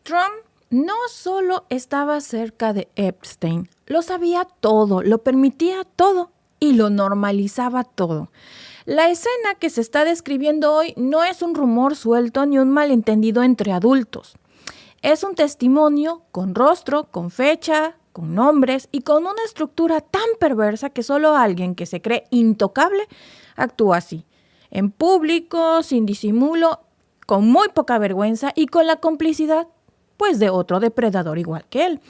Trump no solo estaba cerca de Epstein, lo sabía todo, lo permitía todo y lo normalizaba todo. La escena que se está describiendo hoy no es un rumor suelto ni un malentendido entre adultos. Es un testimonio con rostro, con fecha, con nombres y con una estructura tan perversa que solo alguien que se cree intocable actúa así. En público, sin disimulo, con muy poca vergüenza y con la complicidad, pues, de otro depredador igual que él.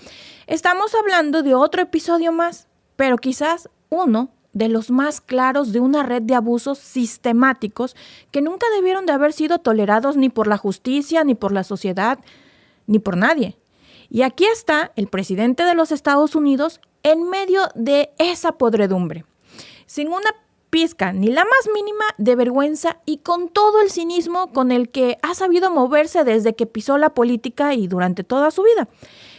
Estamos hablando de otro episodio más, pero quizás uno de los más claros de una red de abusos sistemáticos que nunca debieron de haber sido tolerados ni por la justicia, ni por la sociedad, ni por nadie. Y aquí está el presidente de los Estados Unidos en medio de esa podredumbre, sin una pizca ni la más mínima de vergüenza y con todo el cinismo con el que ha sabido moverse desde que pisó la política y durante toda su vida.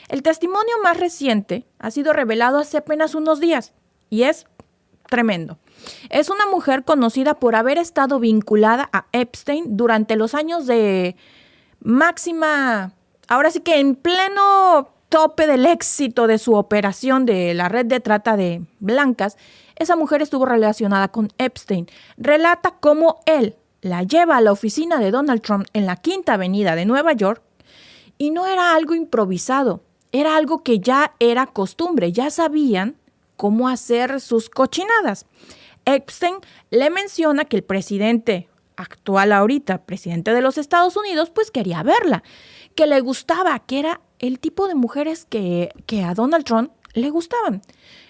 El testimonio más reciente ha sido revelado hace apenas unos días y es tremendo. Es una mujer conocida por haber estado vinculada a Epstein durante los años de máxima, ahora sí que en pleno tope del éxito de su operación de la red de trata de blancas. Esa mujer estuvo relacionada con Epstein. Relata cómo él la lleva a la oficina de Donald Trump en la Quinta Avenida de Nueva York y no era algo improvisado, era algo que ya era costumbre, ya sabían cómo hacer sus cochinadas. Epstein le menciona que el presidente actual ahorita, presidente de los Estados Unidos, pues quería verla, que le gustaba, que era el tipo de mujeres que a Donald Trump le gustaban.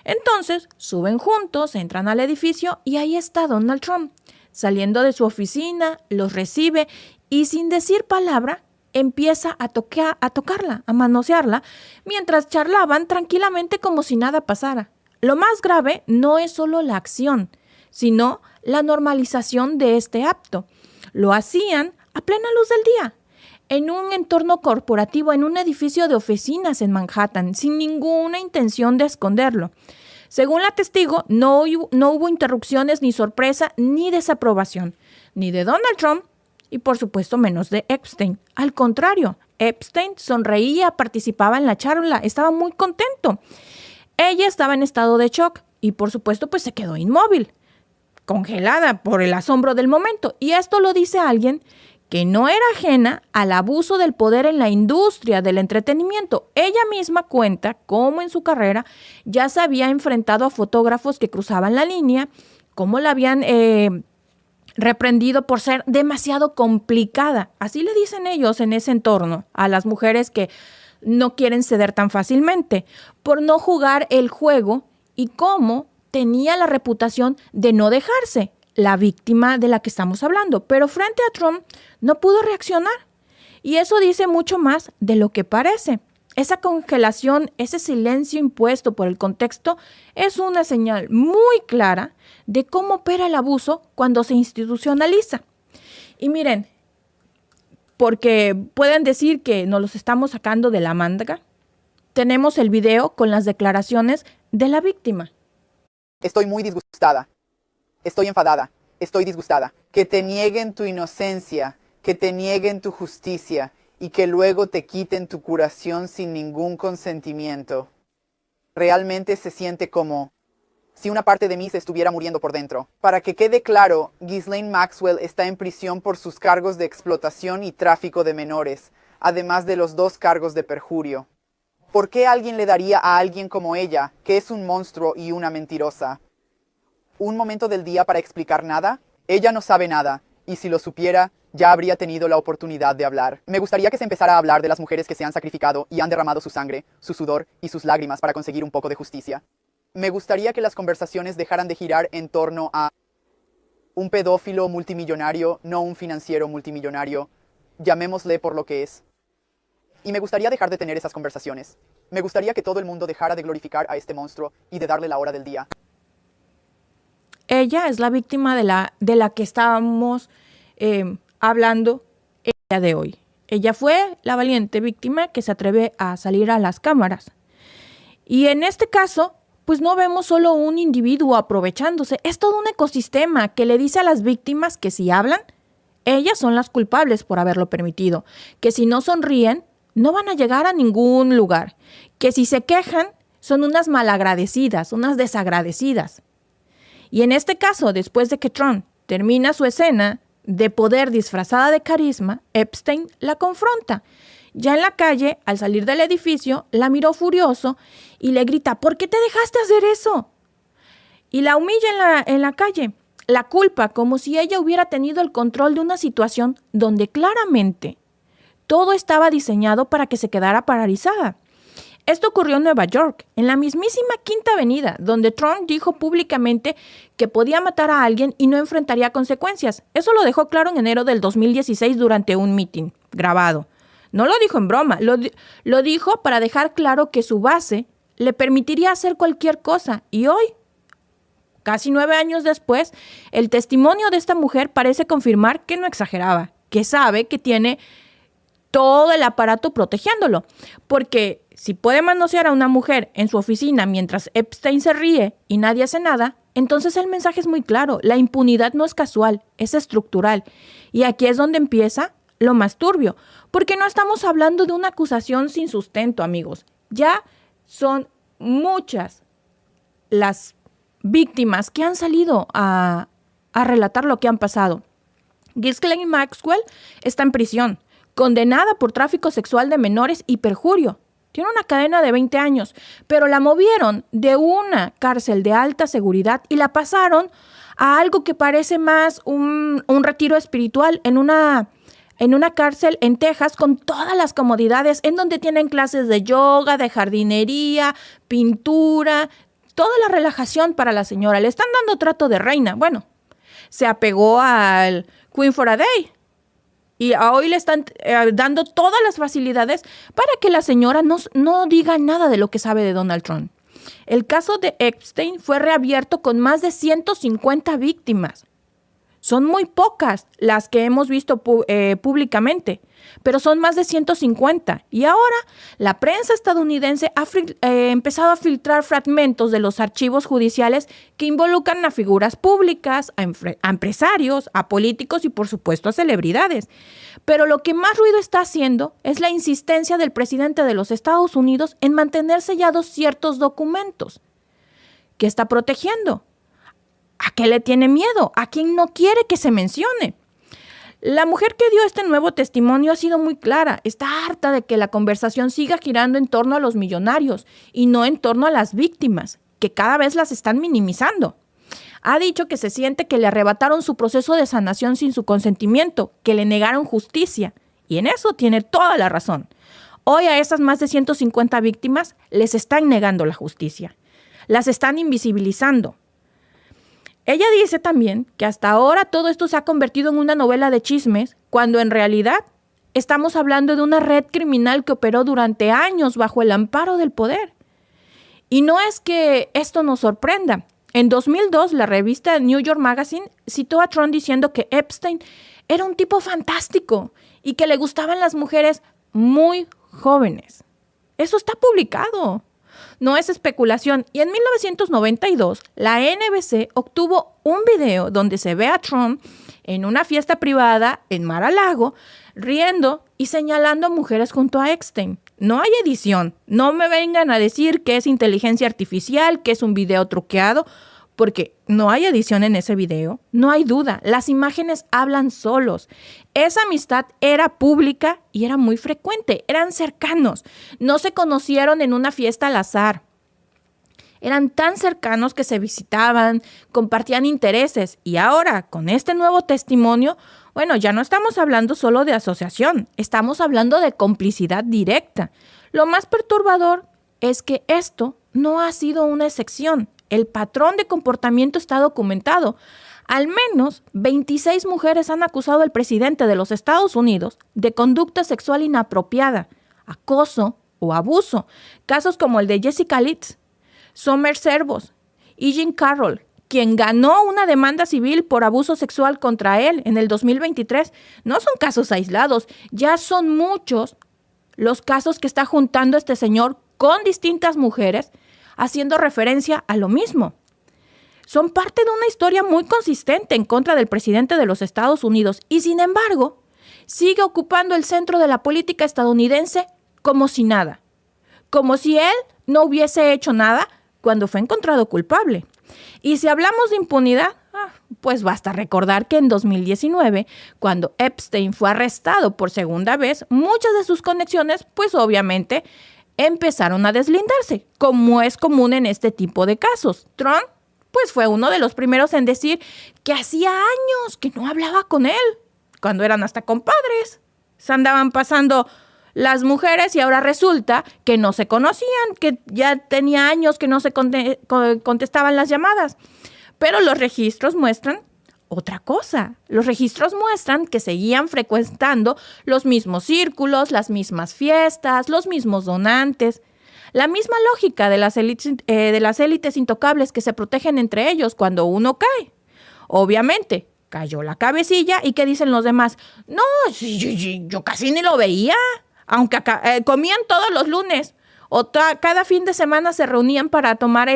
Entonces suben juntos, entran al edificio y ahí está Donald Trump. Saliendo de su oficina, los recibe y sin decir palabra empieza a tocarla, a manosearla, mientras charlaban tranquilamente como si nada pasara. Lo más grave no es solo la acción, sino la normalización de este acto. Lo hacían a plena luz del día, en un entorno corporativo, en un edificio de oficinas en Manhattan, sin ninguna intención de esconderlo. Según la testigo, no hubo interrupciones, ni sorpresa, ni desaprobación, ni de Donald Trump y por supuesto menos de Epstein. Al contrario, Epstein sonreía, participaba en la charla, estaba muy contento. Ella estaba en estado de shock y por supuesto pues se quedó inmóvil, congelada por el asombro del momento. Y esto lo dice alguien que no era ajena al abuso del poder en la industria del entretenimiento. Ella misma cuenta cómo en su carrera ya se había enfrentado a fotógrafos que cruzaban la línea, cómo la habían reprendido por ser demasiado complicada. Así le dicen ellos en ese entorno a las mujeres que no quieren ceder tan fácilmente, por no jugar el juego y cómo tenía la reputación de no dejarse, la víctima de la que estamos hablando. Pero frente a Trump no pudo reaccionar. Y eso dice mucho más de lo que parece. Esa congelación, ese silencio impuesto por el contexto es una señal muy clara de cómo opera el abuso cuando se institucionaliza. Y miren, porque pueden decir que nos los estamos sacando de la manga, tenemos el video con las declaraciones de la víctima. Estoy muy disgustada. Estoy enfadada. Estoy disgustada. Que te nieguen tu inocencia, que te nieguen tu justicia y que luego te quiten tu curación sin ningún consentimiento. Realmente se siente como si una parte de mí se estuviera muriendo por dentro. Para que quede claro, Ghislaine Maxwell está en prisión por sus cargos de explotación y tráfico de menores, además de los 2 cargos de perjurio. ¿Por qué alguien le daría a alguien como ella, que es un monstruo y una mentirosa, un momento del día para explicar nada? Ella no sabe nada, y si lo supiera, ya habría tenido la oportunidad de hablar. Me gustaría que se empezara a hablar de las mujeres que se han sacrificado y han derramado su sangre, su sudor y sus lágrimas para conseguir un poco de justicia. Me gustaría que las conversaciones dejaran de girar en torno a un pedófilo multimillonario, no un financiero multimillonario. Llamémosle por lo que es. Y me gustaría dejar de tener esas conversaciones. Me gustaría que todo el mundo dejara de glorificar a este monstruo y de darle la hora del día. Ella es la víctima de la que estábamos hablando el día de hoy. Ella fue la valiente víctima que se atreve a salir a las cámaras. Y en este caso, pues no vemos solo un individuo aprovechándose, es todo un ecosistema que le dice a las víctimas que si hablan, ellas son las culpables por haberlo permitido, que si no sonríen, no van a llegar a ningún lugar. Que si se quejan, son unas malagradecidas, unas desagradecidas. Y en este caso, después de que Trump termina su escena de poder disfrazada de carisma, Epstein la confronta. Ya en la calle, al salir del edificio, la miró furioso y le grita, ¿por qué te dejaste hacer eso? Y la humilla en la calle. La culpa como si ella hubiera tenido el control de una situación donde claramente todo estaba diseñado para que se quedara paralizada. Esto ocurrió en Nueva York, en la mismísima Quinta Avenida, donde Trump dijo públicamente que podía matar a alguien y no enfrentaría consecuencias. Eso lo dejó claro en enero del 2016 durante un meeting grabado. No lo dijo en broma, lo dijo para dejar claro que su base le permitiría hacer cualquier cosa. Y hoy, casi 9 años después, el testimonio de esta mujer parece confirmar que no exageraba, que sabe que tiene todo el aparato protegiéndolo. Porque si puede manosear a una mujer en su oficina mientras Epstein se ríe y nadie hace nada, entonces el mensaje es muy claro. La impunidad no es casual, es estructural. Y aquí es donde empieza lo más turbio. Porque no estamos hablando de una acusación sin sustento, amigos. Ya son muchas las víctimas que han salido a relatar lo que han pasado. Ghislaine Maxwell está en prisión, condenada por tráfico sexual de menores y perjurio. Tiene una cadena de 20 años, pero la movieron de una cárcel de alta seguridad y la pasaron a algo que parece más un retiro espiritual en una cárcel en Texas con todas las comodidades, en donde tienen clases de yoga, de jardinería, pintura, toda la relajación para la señora. Le están dando trato de reina. Bueno, se apegó al Queen for a Day. Y hoy le están dando todas las facilidades para que la señora no diga nada de lo que sabe de Donald Trump. El caso de Epstein fue reabierto con más de 150 víctimas. Son muy pocas las que hemos visto públicamente, pero son más de 150. Y ahora la prensa estadounidense ha empezado a filtrar fragmentos de los archivos judiciales que involucran a figuras públicas, a empresarios, a políticos y por supuesto a celebridades. Pero lo que más ruido está haciendo es la insistencia del presidente de los Estados Unidos en mantener sellados ciertos documentos. ¿Qué está protegiendo? ¿A qué le tiene miedo? ¿A quién no quiere que se mencione? La mujer que dio este nuevo testimonio ha sido muy clara. Está harta de que la conversación siga girando en torno a los millonarios y no en torno a las víctimas, que cada vez las están minimizando. Ha dicho que se siente que le arrebataron su proceso de sanación sin su consentimiento, que le negaron justicia. Y en eso tiene toda la razón. Hoy a esas más de 150 víctimas les están negando la justicia. Las están invisibilizando. Ella dice también que hasta ahora todo esto se ha convertido en una novela de chismes, cuando en realidad estamos hablando de una red criminal que operó durante años bajo el amparo del poder. Y no es que esto nos sorprenda. En 2002, la revista New York Magazine citó a Trump diciendo que Epstein era un tipo fantástico y que le gustaban las mujeres muy jóvenes. Eso está publicado. No es especulación. Y en 1992, la NBC obtuvo un video donde se ve a Trump en una fiesta privada en Mar-a-Lago, riendo y señalando a mujeres junto a Epstein. No hay edición. No me vengan a decir que es inteligencia artificial, que es un video truqueado, porque no hay edición en ese video. No hay duda. Las imágenes hablan solos. Esa amistad era pública y era muy frecuente. Eran cercanos. No se conocieron en una fiesta al azar. Eran tan cercanos que se visitaban, compartían intereses. Y ahora, con este nuevo testimonio, bueno, ya no estamos hablando solo de asociación. Estamos hablando de complicidad directa. Lo más perturbador es que esto no ha sido una excepción. El patrón de comportamiento está documentado. Al menos 26 mujeres han acusado al presidente de los Estados Unidos de conducta sexual inapropiada, acoso o abuso. Casos como el de Jessica Litz, Summer Servos y Jean Carroll, quien ganó una demanda civil por abuso sexual contra él en el 2023. No son casos aislados, ya son muchos los casos que está juntando este señor con distintas mujeres, haciendo referencia a lo mismo. Son parte de una historia muy consistente en contra del presidente de los Estados Unidos y, sin embargo, sigue ocupando el centro de la política estadounidense como si nada, como si él no hubiese hecho nada cuando fue encontrado culpable. Y si hablamos de impunidad, pues basta recordar que en 2019, cuando Epstein fue arrestado por segunda vez, muchas de sus conexiones, pues obviamente, empezaron a deslindarse, como es común en este tipo de casos. Trump, pues fue uno de los primeros en decir que hacía años que no hablaba con él, cuando eran hasta compadres. Se andaban pasando las mujeres y ahora resulta que no se conocían, que ya tenía años que no se contestaban las llamadas. Pero los registros muestran otra cosa. Los registros muestran que seguían frecuentando los mismos círculos, las mismas fiestas, los mismos donantes. La misma lógica de las élites intocables que se protegen entre ellos cuando uno cae. Obviamente, cayó la cabecilla y ¿qué dicen los demás? No, yo casi ni lo veía, aunque comían todos los lunes o cada fin de semana se reunían para tomar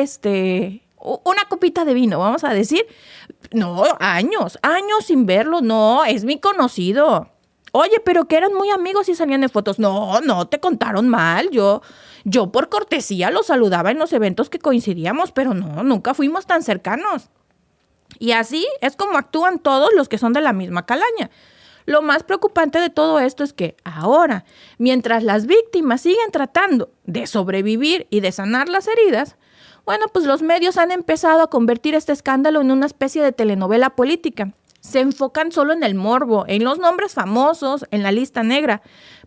una copita de vino, vamos a decir. No, años sin verlo. No, es mi conocido. Oye, pero que eran muy amigos y salían en fotos. No, te contaron mal. Yo por cortesía lo saludaba en los eventos que coincidíamos, pero no, nunca fuimos tan cercanos. Y así es como actúan todos los que son de la misma calaña. Lo más preocupante de todo esto es que ahora, mientras las víctimas siguen tratando de sobrevivir y de sanar las heridas, bueno, pues los medios han empezado a convertir este escándalo en una especie de telenovela política. Se enfocan solo en el morbo, en los nombres famosos, en la lista negra,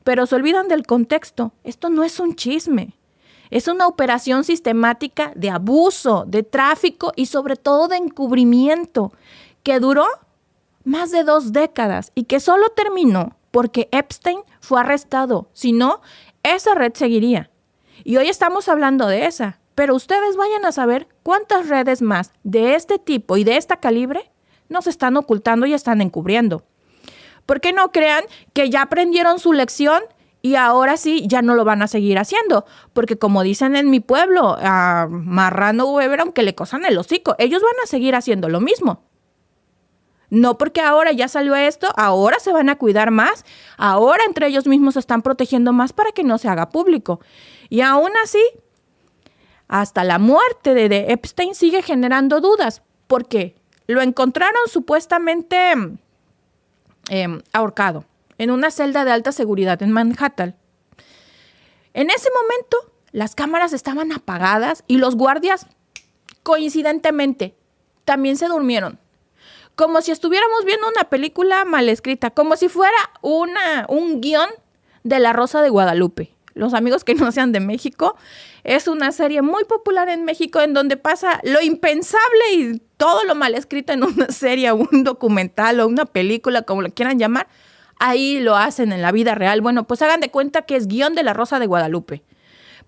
pero se olvidan del contexto. Esto no es un chisme. Es una operación sistemática de abuso, de tráfico y sobre todo de encubrimiento que duró más de 2 décadas y que solo terminó porque Epstein fue arrestado. Si no, esa red seguiría. Y hoy estamos hablando de esa. Pero ustedes vayan a saber cuántas redes más de este tipo y de esta calibre nos están ocultando y están encubriendo. Porque no crean que ya aprendieron su lección y ahora sí ya no lo van a seguir haciendo. Porque como dicen en mi pueblo, a marrano beber aunque le cosan el hocico, ellos van a seguir haciendo lo mismo. No porque ahora ya salió esto, ahora se van a cuidar más, ahora entre ellos mismos se están protegiendo más para que no se haga público. Y aún así, hasta la muerte de Epstein sigue generando dudas, porque lo encontraron supuestamente ahorcado en una celda de alta seguridad en Manhattan. En ese momento, las cámaras estaban apagadas y los guardias, coincidentemente, también se durmieron. Como si estuviéramos viendo una película mal escrita, como si fuera un guión de La Rosa de Guadalupe. Los amigos que no sean de México, es una serie muy popular en México en donde pasa lo impensable y todo lo mal escrito en una serie, un documental o una película, como lo quieran llamar. Ahí lo hacen en la vida real. Bueno, pues hagan de cuenta que es guión de La Rosa de Guadalupe.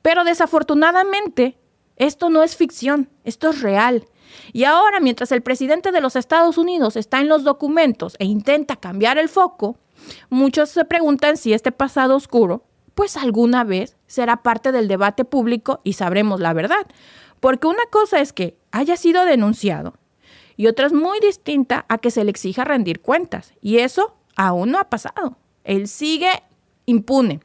Pero desafortunadamente, esto no es ficción, esto es real. Y ahora, mientras el presidente de los Estados Unidos está en los documentos e intenta cambiar el foco, muchos se preguntan si este pasado oscuro pues alguna vez será parte del debate público y sabremos la verdad. Porque una cosa es que haya sido denunciado y otra es muy distinta a que se le exija rendir cuentas. Y eso aún no ha pasado. Él sigue impune.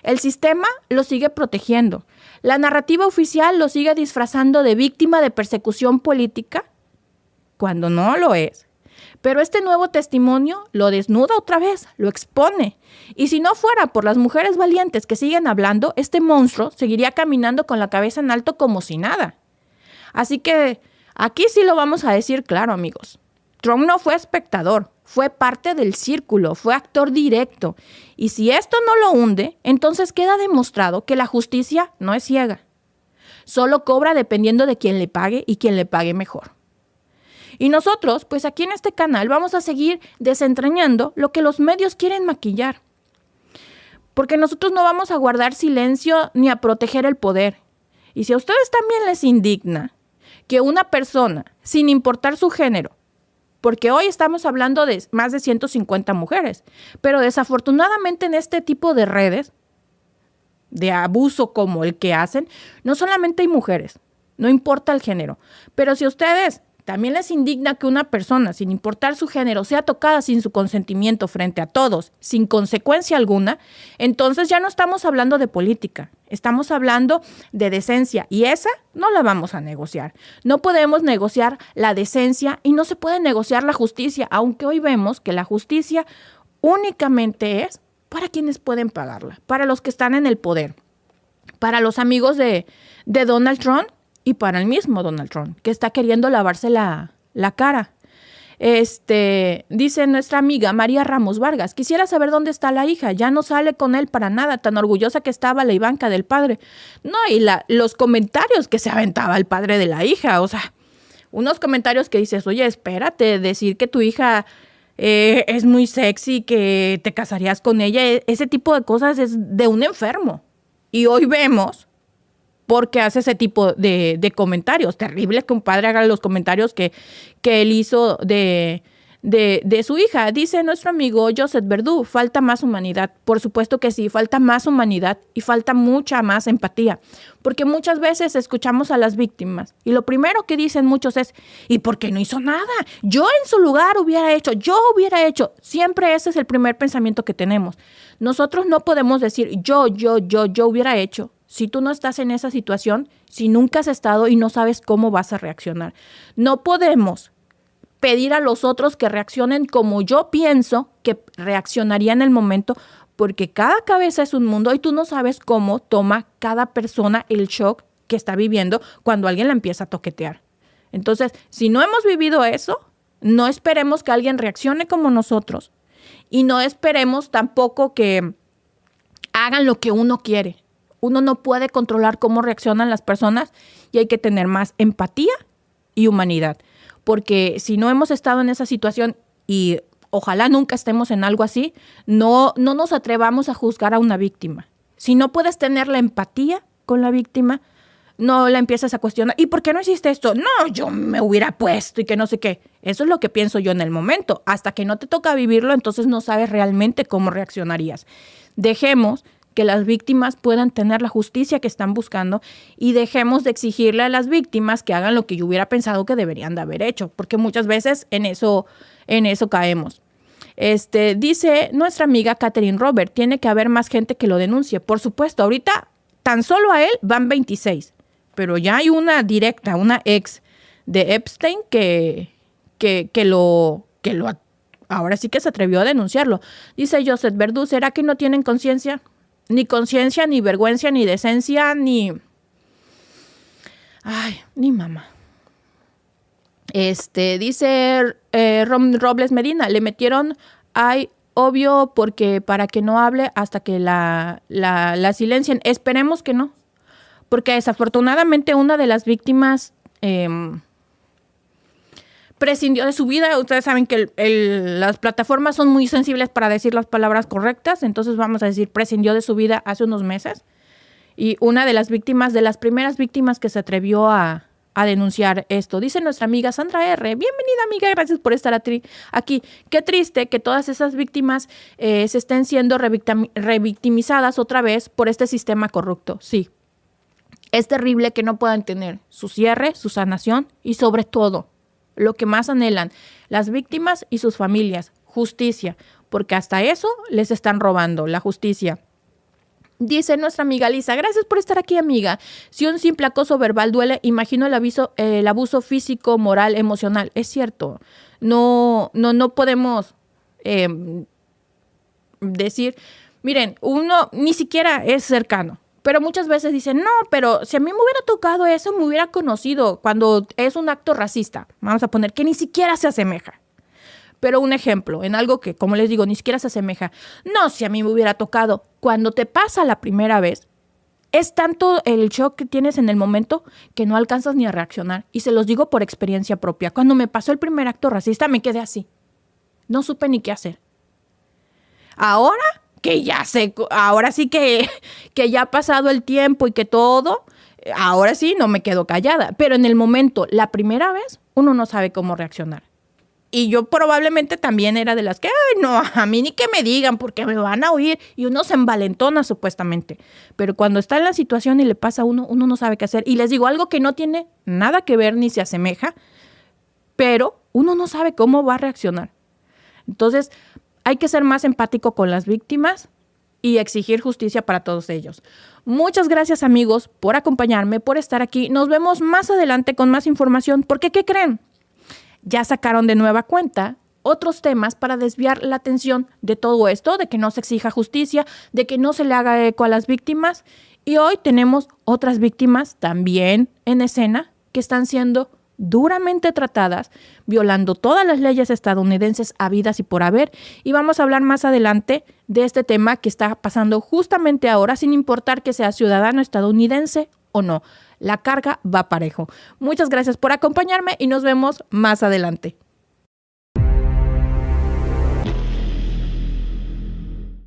El sistema lo sigue protegiendo. La narrativa oficial lo sigue disfrazando de víctima de persecución política cuando no lo es. Pero este nuevo testimonio lo desnuda otra vez, lo expone. Y si no fuera por las mujeres valientes que siguen hablando, este monstruo seguiría caminando con la cabeza en alto como si nada. Así que aquí sí lo vamos a decir claro, amigos. Trump no fue espectador, fue parte del círculo, fue actor directo. Y si esto no lo hunde, entonces queda demostrado que la justicia no es ciega. Solo cobra dependiendo de quién le pague y quién le pague mejor. Y nosotros, pues aquí en este canal, vamos a seguir desentrañando lo que los medios quieren maquillar. Porque nosotros no vamos a guardar silencio ni a proteger el poder. Y si a ustedes también les indigna que una persona, sin importar su género, porque hoy estamos hablando de más de 150 mujeres, pero desafortunadamente en este tipo de redes de abuso como el que hacen, no solamente hay mujeres, no importa el género, pero si ustedes también les indigna que una persona, sin importar su género, sea tocada sin su consentimiento frente a todos, sin consecuencia alguna, entonces ya no estamos hablando de política, estamos hablando de decencia y esa no la vamos a negociar. No podemos negociar la decencia y no se puede negociar la justicia, aunque hoy vemos que la justicia únicamente es para quienes pueden pagarla, para los que están en el poder, para los amigos de Donald Trump y para el mismo Donald Trump, que está queriendo lavarse la cara. Dice nuestra amiga María Ramos Vargas, quisiera saber dónde está la hija, ya no sale con él para nada, tan orgullosa que estaba la Ivanka del padre. No, y los comentarios que se aventaba el padre de la hija, o sea, unos comentarios que dices, oye, espérate, decir que tu hija es muy sexy, que te casarías con ella, ese tipo de cosas es de un enfermo. Y hoy vemos por qué hace ese tipo de comentarios. Terrible que un padre haga los comentarios que él hizo de su hija. Dice nuestro amigo Joseph Verdú, falta más humanidad. Por supuesto que sí, falta más humanidad y falta mucha más empatía. Porque muchas veces escuchamos a las víctimas y lo primero que dicen muchos es, ¿y por qué no hizo nada? Yo en su lugar hubiera hecho. Siempre ese es el primer pensamiento que tenemos. Nosotros no podemos decir yo hubiera hecho. Si tú no estás en esa situación, si nunca has estado y no sabes cómo vas a reaccionar. No podemos pedir a los otros que reaccionen como yo pienso que reaccionaría en el momento, porque cada cabeza es un mundo y tú no sabes cómo toma cada persona el shock que está viviendo cuando alguien la empieza a toquetear. Entonces, si no hemos vivido eso, no esperemos que alguien reaccione como nosotros y no esperemos tampoco que hagan lo que uno quiere. Uno no puede controlar cómo reaccionan las personas y hay que tener más empatía y humanidad. Porque si no hemos estado en esa situación y ojalá nunca estemos en algo así, no nos atrevamos a juzgar a una víctima. Si no puedes tener la empatía con la víctima, no la empiezas a cuestionar. ¿Y por qué no hiciste esto? No, yo me hubiera puesto y que no sé qué. Eso es lo que pienso yo en el momento. Hasta que no te toca vivirlo, entonces no sabes realmente cómo reaccionarías. Dejemos que las víctimas puedan tener la justicia que están buscando y dejemos de exigirle a las víctimas que hagan lo que yo hubiera pensado que deberían de haber hecho, porque muchas veces en eso caemos. Dice nuestra amiga Catherine Robert, tiene que haber más gente que lo denuncie. Por supuesto, ahorita tan solo a él van 26, pero ya hay una directa, una ex de Epstein que ahora sí que se atrevió a denunciarlo. Dice Joseph Verdú, ¿será que no tienen conciencia? Ni conciencia, ni vergüenza, ni decencia, ni mamá. Dice Robles Medina, le metieron, obvio, porque para que no hable hasta que la silencien. Esperemos que no, porque desafortunadamente una de las víctimas prescindió de su vida. Ustedes saben que las plataformas son muy sensibles para decir las palabras correctas, entonces vamos a decir prescindió de su vida hace unos meses. Y una de las víctimas, de las primeras víctimas que se atrevió a denunciar esto. Dice nuestra amiga Sandra R. Bienvenida, amiga, gracias por estar aquí. Qué triste que todas esas víctimas se estén siendo revictimizadas otra vez por este sistema corrupto. Sí, es terrible que no puedan tener su cierre, su sanación y sobre todo lo que más anhelan las víctimas y sus familias, justicia, porque hasta eso les están robando, la justicia. Dice nuestra amiga Lisa, gracias por estar aquí, amiga. Si un simple acoso verbal duele, imagino el abuso físico, moral, emocional. Es cierto, no podemos decir, miren, uno ni siquiera es cercano. Pero muchas veces dicen, no, pero si a mí me hubiera tocado eso, me hubiera conocido cuando es un acto racista. Vamos a poner que ni siquiera se asemeja. Pero un ejemplo, en algo que, como les digo, ni siquiera se asemeja. No, si a mí me hubiera tocado. Cuando te pasa la primera vez, es tanto el shock que tienes en el momento que no alcanzas ni a reaccionar. Y se los digo por experiencia propia. Cuando me pasó el primer acto racista, me quedé así. No supe ni qué hacer. Ahora que ya sé, ahora sí que ya ha pasado el tiempo y que todo, ahora sí no me quedo callada. Pero en el momento, la primera vez, uno no sabe cómo reaccionar. Y yo probablemente también era de las que, ay, no, a mí ni que me digan porque me van a oír. Y uno se envalentona supuestamente. Pero cuando está en la situación y le pasa a uno no sabe qué hacer. Y les digo algo que no tiene nada que ver ni se asemeja. pero uno no sabe cómo va a reaccionar. Entonces, hay que ser más empático con las víctimas y exigir justicia para todos ellos. Muchas gracias, amigos, por acompañarme, por estar aquí. Nos vemos más adelante con más información, porque ¿qué creen? Ya sacaron de nueva cuenta otros temas para desviar la atención de todo esto, de que no se exija justicia, de que no se le haga eco a las víctimas. Y hoy tenemos otras víctimas también en escena que están siendo duramente tratadas, violando todas las leyes estadounidenses habidas y por haber. Y vamos a hablar más adelante de este tema que está pasando justamente ahora, sin importar que sea ciudadano estadounidense o no. La carga va parejo. Muchas gracias por acompañarme y nos vemos más adelante.